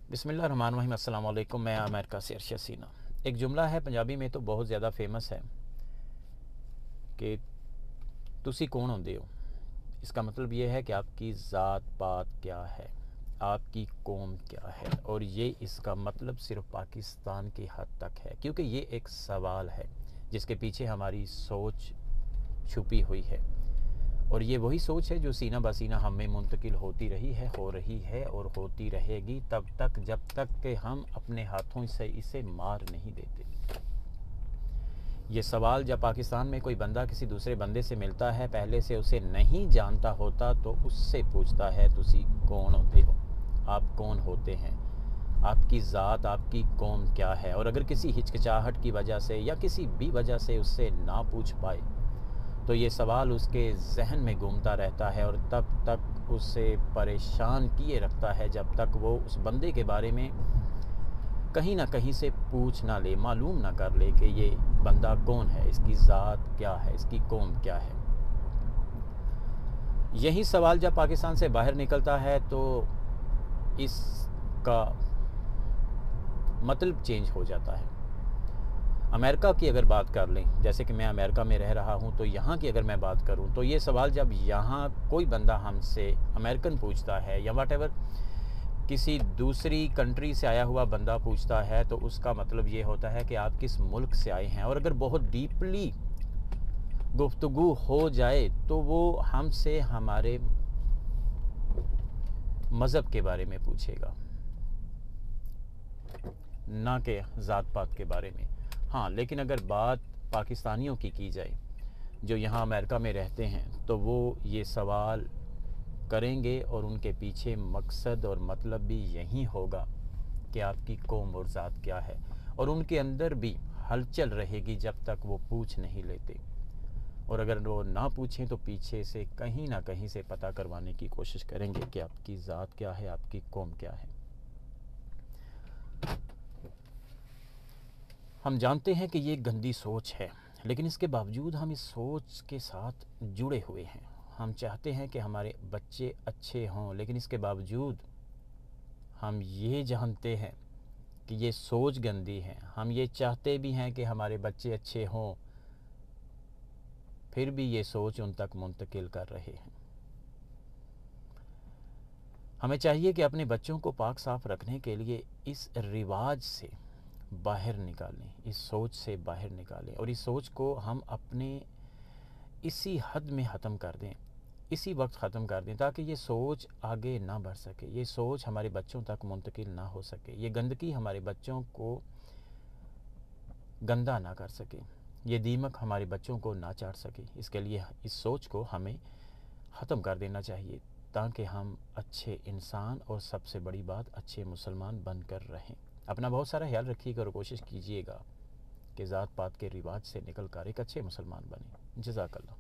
बिस्मिल्लाहिर्रहमानिर्रहीम। अस्सलाम वालेकुम। मैं अमेरिका से अरशद सीना। एक जुमला है पंजाबी में तो बहुत ज़्यादा फेमस है कि तुसी कौन होंदे हो। इसका मतलब ये है कि आपकी ज़ात पात क्या है, आपकी कौम क्या है। और ये इसका मतलब सिर्फ पाकिस्तान की हद तक है, क्योंकि ये एक सवाल है जिसके पीछे हमारी सोच छुपी हुई है। और ये वही सोच है जो सीना बसीना हम में मुंतकिल होती रही है, हो रही है और होती रहेगी तब तक जब तक कि हम अपने हाथों से इसे मार नहीं देते। ये सवाल जब पाकिस्तान में कोई बंदा किसी दूसरे बंदे से मिलता है, पहले से उसे नहीं जानता होता, तो उससे पूछता है तुसी कौन होते हो, आप कौन होते हैं, आपकी ज़ात आपकी कौम क्या है। और अगर किसी हिचकिचाहट की वजह से या किसी भी वजह से उससे ना पूछ पाए तो ये सवाल उसके जहन में घूमता रहता है और तब तक उसे परेशान किए रखता है जब तक वो उस बंदे के बारे में कहीं ना कहीं से पूछ ना ले, मालूम ना कर ले कि ये बंदा कौन है, इसकी ज़ात क्या है, इसकी कौम क्या है। यही सवाल जब पाकिस्तान से बाहर निकलता है तो इसका मतलब चेंज हो जाता है। अमेरिका की अगर बात कर लें, जैसे कि मैं अमेरिका में रह रहा हूं, तो यहाँ की अगर मैं बात करूं तो ये सवाल जब यहाँ कोई बंदा हमसे अमेरिकन पूछता है या व्हाटएवर किसी दूसरी कंट्री से आया हुआ बंदा पूछता है, तो उसका मतलब ये होता है कि आप किस मुल्क से आए हैं। और अगर बहुत डीपली गुफ्तगू हो जाए तो वो हमसे हमारे मज़हब के बारे में पूछेगा, ना कि ज़ात पात के बारे में। हाँ, लेकिन अगर बात पाकिस्तानियों की जाए जो यहाँ अमेरिका में रहते हैं, तो वो ये सवाल करेंगे और उनके पीछे मकसद और मतलब भी यही होगा कि आपकी कौम और ज़ात क्या है। और उनके अंदर भी हलचल रहेगी जब तक वो पूछ नहीं लेते। और अगर वो ना पूछें तो पीछे से कहीं ना कहीं से पता करवाने की कोशिश करेंगे कि आपकी ज़ात क्या है, आपकी कौम क्या है। हम जानते हैं कि ये गंदी सोच है, लेकिन इसके बावजूद हम इस सोच के साथ जुड़े हुए हैं। हम चाहते हैं कि हमारे बच्चे अच्छे हों, लेकिन इसके बावजूद हम ये जानते हैं कि ये सोच गंदी है। हम ये चाहते भी हैं कि हमारे बच्चे अच्छे हों, फिर भी ये सोच उन तक मुंतकिल कर रहे हैं। हमें चाहिए कि अपने बच्चों को पाक साफ रखने के लिए इस रिवाज से बाहर निकालें, इस सोच से बाहर निकालें और इस सोच को हम अपने इसी हद में ख़त्म कर दें, इसी वक्त ख़त्म कर दें, ताकि ये सोच आगे ना बढ़ सके, ये सोच हमारे बच्चों तक मुंतकिल ना हो सके, ये गंदगी हमारे बच्चों को गंदा ना कर सके, ये दीमक हमारे बच्चों को ना चाट सके। इसके लिए इस सोच को हमें ख़त्म कर देना चाहिए, ताकि हम अच्छे इंसान और सबसे बड़ी बात अच्छे मुसलमान बनकर रहें। अपना बहुत सारा ख्याल रखिएगा और कोशिश कीजिएगा कि ज़ात पात के रिवाज से निकल कर एक अच्छे मुसलमान बने। जज़ाकल्लाह।